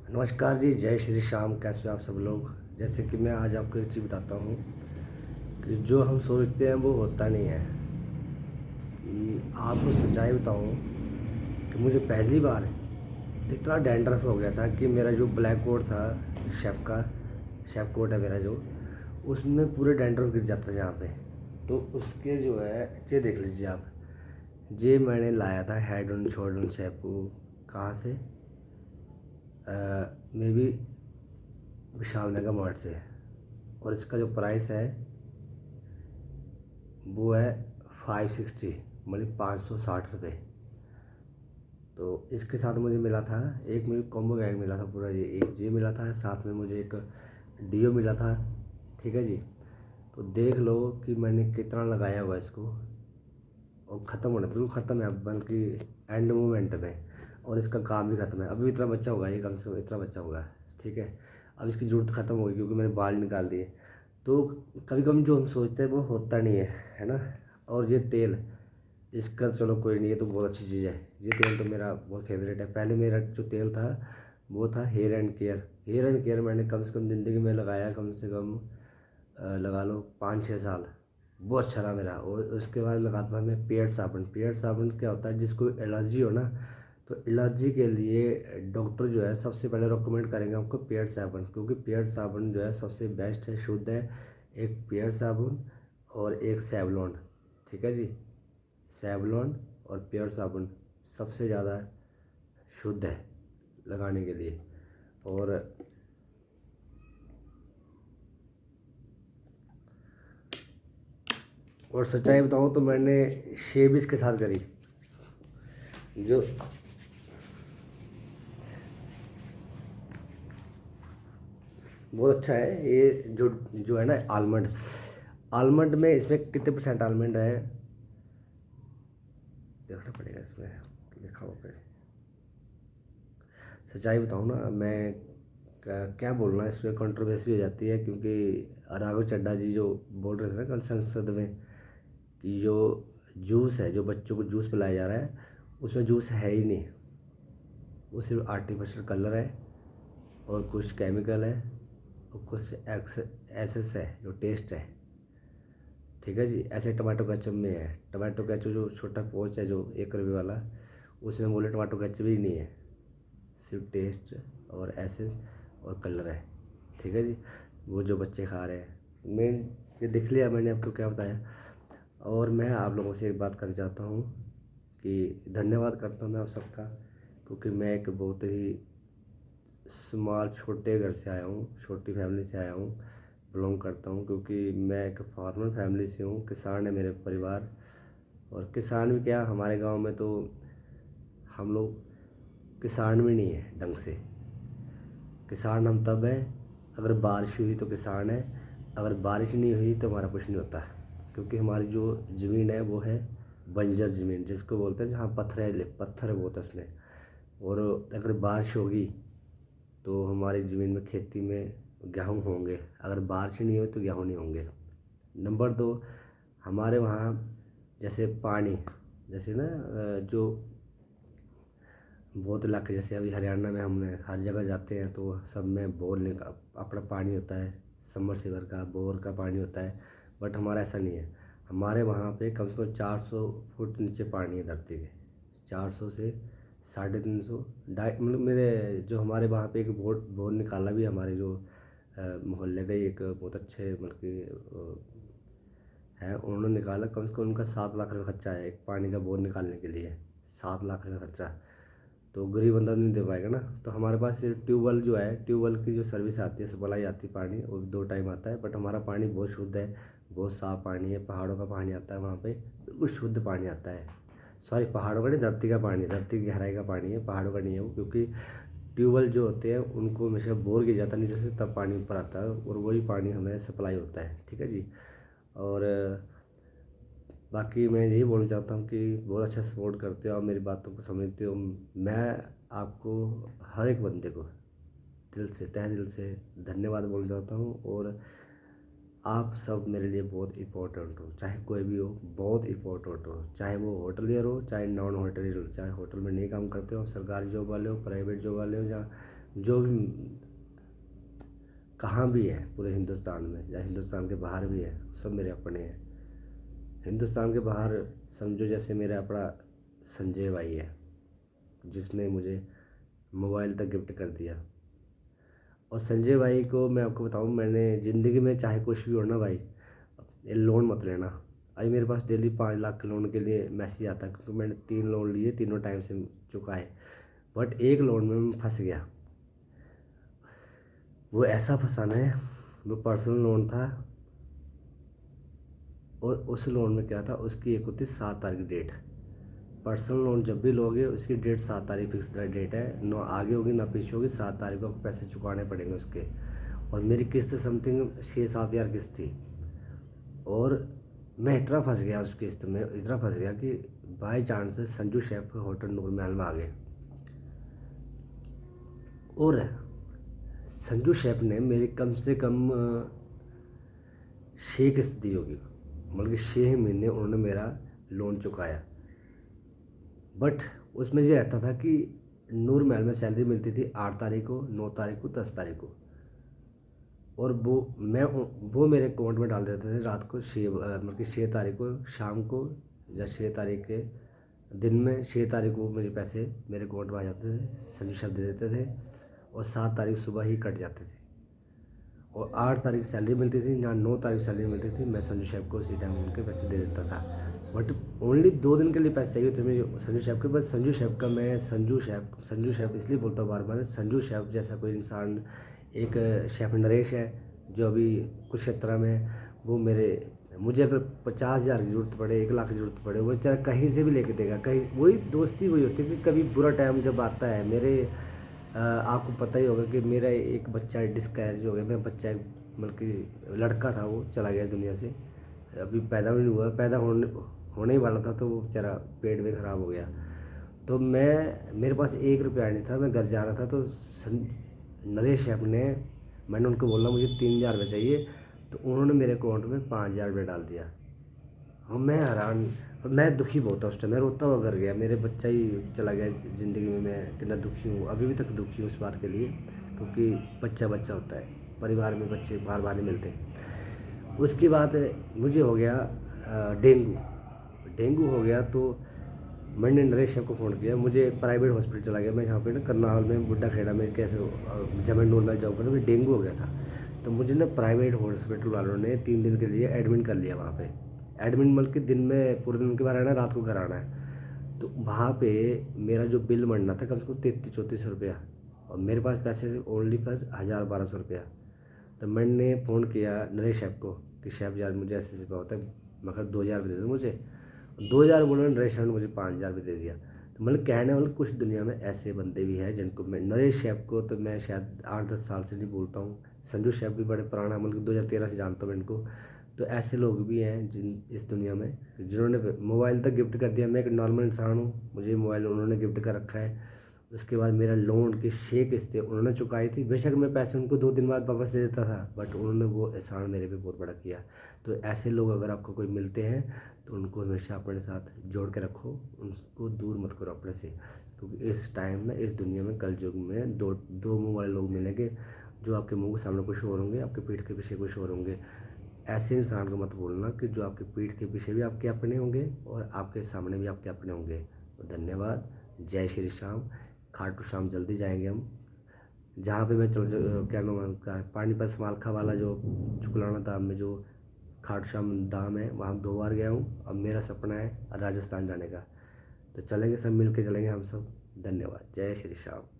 नमस्कार जी, जय श्री श्याम। कैसे हो आप सब लोग। जैसे कि मैं आज आपको एक चीज़ बताता हूँ कि जो हम सोचते हैं वो होता नहीं है। कि आपको सच्चाई बताऊँ कि मुझे पहली बार इतना डैंड्रफ हो गया था कि मेरा जो ब्लैक कोट था, शेफ़ कोट है मेरा जो, उसमें पूरे डैंड्रफ गिर जाता है यहाँ पे। तो उसके जो है ये देख लीजिए आप। ये मैंने लाया था हेड एंड शोल्डर शैम्पू। कहाँ से? May be Vishal mega mart से। और इसका जो प्राइस है वो है 560, मतलब 560 रुपये। तो इसके साथ मुझे मिला था एक, मुझे कॉम्बो बैग मिला था पूरा। ये मिला था, साथ में मुझे एक डीओ मिला था। ठीक है जी। तो देख लो कि मैंने कितना लगाया हुआ इसको, और ख़त्म होने बिल्कुल ख़त्म है, बल्कि एंड मोमेंट में। और इसका काम भी ख़त्म है। अभी इतना बच्चा होगा, ये कम से कम इतना बच्चा होगा। ठीक है। अब इसकी ज़रूरत ख़त्म होगी क्योंकि मैंने बाल निकाल दिए। तो कभी कभी जो हम सोचते हैं वो होता नहीं है ना। और ये तेल, इसका चलो कोई नहीं, ये तो बहुत अच्छी चीज़ है। ये तेल तो मेरा बहुत फेवरेट है। पहले मेरा जो तेल था वो था Hair and Care. Hair and Care मैंने कम से कम ज़िंदगी में लगाया, कम से कम लगा लो 5-6 साल। बहुत अच्छा रहा मेरा। और उसके बाद लगाता था मैं पियर्स साबुन। पियर्स साबुन क्या होता है, जिसको एलर्जी हो ना, तो एलर्जी के लिए डॉक्टर जो है सबसे पहले रिकमेंड करेंगे आपको पियर्स साबुन, क्योंकि पियर्स साबुन जो है सबसे बेस्ट है, शुद्ध है। एक पियर्स साबुन और एक सेवलॉन। ठीक है जी। सेवलॉन और पियर्स साबुन सबसे ज़्यादा शुद्ध है लगाने के लिए। और सच्चाई बताऊँ तो मैंने शेव इसके साथ करी। जो बहुत अच्छा है ये, जो जो है ना आलमंड। आलमंड में इसमें कितने परसेंट आलमंड है देखना पड़ेगा, इसमें लिखा होगा। सच्चाई बताऊँ ना, मैं क्या बोलना, इस पर कंट्रोवर्सी हो जाती है, क्योंकि राघव चड्ढा जी जो बोल रहे थे ना कल संसद में कि जो जूस है, जो बच्चों को जूस पिलाया जा रहा है, उसमें जूस है ही नहीं। वो सिर्फ आर्टिफिशियल कलर है और कुछ केमिकल है और कुछ एसेस है जो टेस्ट है। ठीक है जी। ऐसे टमाटो केचप में है। टमाटो केचप जो छोटा पोच है जो 1 रुपये वाला, उसमें बोले टमाटो केचप ही नहीं है, सिर्फ टेस्ट और एसेंस और कलर है। ठीक है जी। वो जो बच्चे खा रहे हैं, मैं ये देख लिया, मैंने आपको क्या बताया। और मैं आप लोगों से एक बात करना चाहता हूँ कि धन्यवाद करता हूँ मैं आप सबका, क्योंकि मैं एक बहुत ही स्मॉल छोटे घर से आया हूँ, छोटी फैमिली से आया हूँ, बिलोंग करता हूँ। क्योंकि मैं एक फार्मर फैमिली से हूँ, किसान है मेरे परिवार। और किसान भी क्या, हमारे गांव में तो हम लोग किसान भी नहीं है ढंग से। किसान हम तब है अगर बारिश हुई तो किसान है, अगर बारिश नहीं हुई तो हमारा कुछ नहीं होता। क्योंकि हमारी जो ज़मीन है वो है बंजर ज़मीन, जिसको बोलते हैं जहाँ पत्थर बहुत है उसमें। और अगर बारिश होगी तो हमारी ज़मीन में खेती में गेहूँ होंगे, अगर बारिश नहीं हुई तो गेहूँ नहीं होंगे। नंबर 2, हमारे वहाँ जैसे पानी, जैसे ना जो बहुत इलाके, जैसे अभी हरियाणा में हमने हर जगह जाते हैं तो सब में बोर का अपना पानी होता है, समरसेबल का, बोर का पानी होता है। बट हमारा ऐसा नहीं है। हमारे वहाँ पे कम से कम 400 फुट नीचे पानी है धरती के। 400 से 350, ढाई, मतलब मेरे जो हमारे वहाँ पे एक बोर बोर निकाला भी हमारे जो मोहल्ले का ही एक बहुत अच्छे, मतलब कि है, उन्होंने निकाला। कम से कम उनका 7 लाख रुपये खर्चा है एक पानी का बोर निकालने के लिए। 7 लाख रुपये खर्चा। तो गरीब बंदा नहीं दे पाएगा ना। तो हमारे पास सिर्फ ट्यूबवेल जो है, ट्यूबवेल की जो सर्विस आती है, सप्लाई आती है पानी, वो 2 टाइम आता है। बट हमारा पानी बहुत शुद्ध है, बहुत साफ़ पानी है। पहाड़ों का पानी आता है वहाँ पे, बिल्कुल शुद्ध पानी आता है। सॉरी, पहाड़ों का नहीं, धरती का पानी, धरती की गहराई का पानी है, पहाड़ों का नहीं है वो। क्योंकि ट्यूबवेल जो होते हैं उनको हमेशा बोर किया जाता है नीचे से, तब पानी ऊपर आता है और वही पानी हमें सप्लाई होता है। ठीक है जी। और बाकी मैं यही बोलना चाहता हूँ कि बहुत अच्छा सपोर्ट करते हो आप, मेरी बातों को समझते हो। मैं आपको, हर एक बंदे को दिल से, तहे दिल से धन्यवाद बोलना चाहता हूँ। और आप सब मेरे लिए बहुत इम्पोर्टेंट हो, चाहे कोई भी हो, बहुत इम्पोर्टेंट हो। चाहे वो होटलियर हो, चाहे नॉन होटलियर हो, चाहे होटल में नहीं काम करते हो, सरकारी जॉब वाले हो, प्राइवेट जॉब वाले हो, या जो भी कहाँ भी है पूरे हिंदुस्तान में या हिंदुस्तान के बाहर भी है, सब मेरे अपने हैं। हिंदुस्तान के बाहर समझो जैसे मेरा अपना संजय भाई है, जिसने मुझे मोबाइल तक गिफ्ट कर दिया। और संजय भाई को मैं आपको बताऊं, मैंने ज़िंदगी में चाहे कुछ भी हो ना भाई, ये लोन मत लेना। अभी मेरे पास डेली 5 लाख के लोन के लिए मैसेज आता है, क्योंकि मैंने 3 लोन लिए, तीनों टाइम से चुका है। बट एक लोन में मैं फंस गया। वो ऐसा फंसाना है, वो पर्सनल लोन था। और उस लोन में क्या था, उसकी एक होती 7 तारीख डेट। पर्सनल लोन जब भी लोगे उसकी डेट 7 तारीख फिक्स डेट है, ना आगे होगी ना पीछे होगी, 7 तारीख को आपको पैसे चुकाने पड़ेंगे उसके। और मेरी किस्त समथिंग 6-7 हज़ार किस्त थी। और मैं इतना फंस गया उस किस्त में, इतना फंस गया कि by chance Sanju chef hotel Noor Mahal में आ गए। और संजू शेफ ने मेरी कम से कम 6 किस्त दी होगी, मतलब कि 6 महीने उन्होंने मेरा लोन चुकाया। बट उसमें ये रहता था कि नूर महल में सैलरी मिलती थी 8 तारीख को, 9 तारीख को, 10 तारीख को। और वो मेरे अकाउंट में डाल देते थे रात को 6, मतलब कि 6 तारीख को शाम को, या 6 तारीख के दिन में 6 तारीख को मेरे पैसे मेरे अकाउंट में आ जाते थे, संजू शेफ दे देते थे। और 7 तारीख सुबह ही कट जाते थे। और 8 तारीख सैलरी मिलती थी या 9 तारीख सैलरी मिलती थी, मैं संजू शेफ को उसी टाइम उनके पैसे दे देता था। बट ओनली 2 दिन के लिए पैसे चाहिए थे मुझे संजू शेफ के। बस संजू शेफ का मैं संजू शेफ इसलिए बोलता हूँ बार बार, संजू शेफ जैसा कोई इंसान, एक शेफ नरेश है जो अभी कुरुक्षेत्र में, वो मुझे अगर 50,000 की ज़रूरत पड़े, 1 लाख की ज़रूरत पड़े, वो चाहे कहीं से भी लेके देगा। कहीं वही दोस्ती वही होती है कि कभी बुरा टाइम जब आता है, आपको पता ही होगा कि मेरा एक बच्चा डिस्कैरेज हो गया। मेरा बच्चा मतलब कि लड़का था, वो चला गया दुनिया से, अभी पैदा भी नहीं हुआ, पैदा होने ही वाला था, तो वो बेचारा पेट में ख़राब हो गया। तो मेरे पास 1 रुपया नहीं था, मैं घर जा रहा था, तो नरेश शेफ मैंने उनको बोला मुझे 3,000 रुपये चाहिए, तो उन्होंने मेरे अकाउंट में 5,000 रुपये डाल दिया। और मैं हैरान, और मैं दुखी बहुत था उस टाइम, मैं रोता हुआ घर गया, मेरे बच्चा ही चला गया ज़िंदगी में। मैं कितना दुखी हूँ, अभी भी तक दुखी हूँ इस बात के लिए, क्योंकि बच्चा बच्चा होता है, परिवार में बच्चे बार बार नहीं मिलते। उसके बाद मुझे हो गया डेंगू हो गया। तो मैंने नरेश शेफ को फ़ोन किया, मुझे प्राइवेट हॉस्पिटल चला गया मैं, यहाँ पे ना करनाल में बुड्ढा खेड़ा में, कैसे जब मैं नॉर्मल जॉब करता, मुझे डेंगू हो गया था। तो मुझे ना प्राइवेट हॉस्पिटल वालों ने 3 दिन के लिए एडमिट कर लिया वहाँ पे। एडमिट मतलब कि दिन में, पूरे दिन के बाद रहना है, रात को घर आना है। तो वहाँ पे मेरा जो बिल बनना था कम से कम 33-34 रुपया, और मेरे पास पैसे ओनली पर 1,000-1,200 रुपया। तो मैंने फ़ोन किया नरेश शेफ को कि शेफ यार मुझे ऐसे ऐसे होता है, मगर 2,000 रुपये दे दो मुझे। 2,000 बोला, नरेश शेफ ने मुझे 5,000 रुपये दे दिया। तो मतलब कहने वाला, कुछ दुनिया में ऐसे बंदे भी हैं जिनको मैं, नरेश शेफ को तो मैं शायद 8-10 साल से नहीं बोलता हूँ। संजू शेफ भी बड़े पुराना, मतलब 2013 से जानता हूँ मैं इनको। तो ऐसे लोग भी हैं इस दुनिया में, जिन्होंने मोबाइल तक गिफ्ट कर दिया। मैं एक नॉर्मल इंसान हूँ, मुझे मोबाइल उन्होंने गिफ्ट कर रखा है। उसके बाद मेरा लोन की 6 किस्तें उन्होंने चुकाई थी। बेशक मैं पैसे उनको 2 दिन बाद वापस दे देता था, बट उन्होंने वो एहसान मेरे पे बहुत बड़ा किया। तो ऐसे लोग अगर आपको कोई मिलते हैं तो उनको हमेशा अपने साथ जोड़ के रखो, उनको दूर मत करो अपने से। क्योंकि इस टाइम में, इस दुनिया में, कल युग में दो मुँह वाले लोग मिलेंगे, जो आपके मुँह के सामने कुछ और होंगे, आपके पीठ के पीछे कुछ और होंगे। ऐसे इंसान को मत बोलना कि जो आपके पीठ के पीछे भी आपके अपने होंगे और आपके सामने भी आपके अपने होंगे। तो धन्यवाद। जय श्री श्याम। खाटू श्याम जल्दी जाएंगे हम, जहाँ पे मैं क्या नाम है उनका, पानीपत समालखा वाला जो चुकलाना धाम में जो खाटू श्याम धाम है, वहाँ 2 बार गया हूँ। अब मेरा सपना है राजस्थान जाने का, तो चलेंगे, सब मिल के चलेंगे हम सब। धन्यवाद। जय श्री श्याम।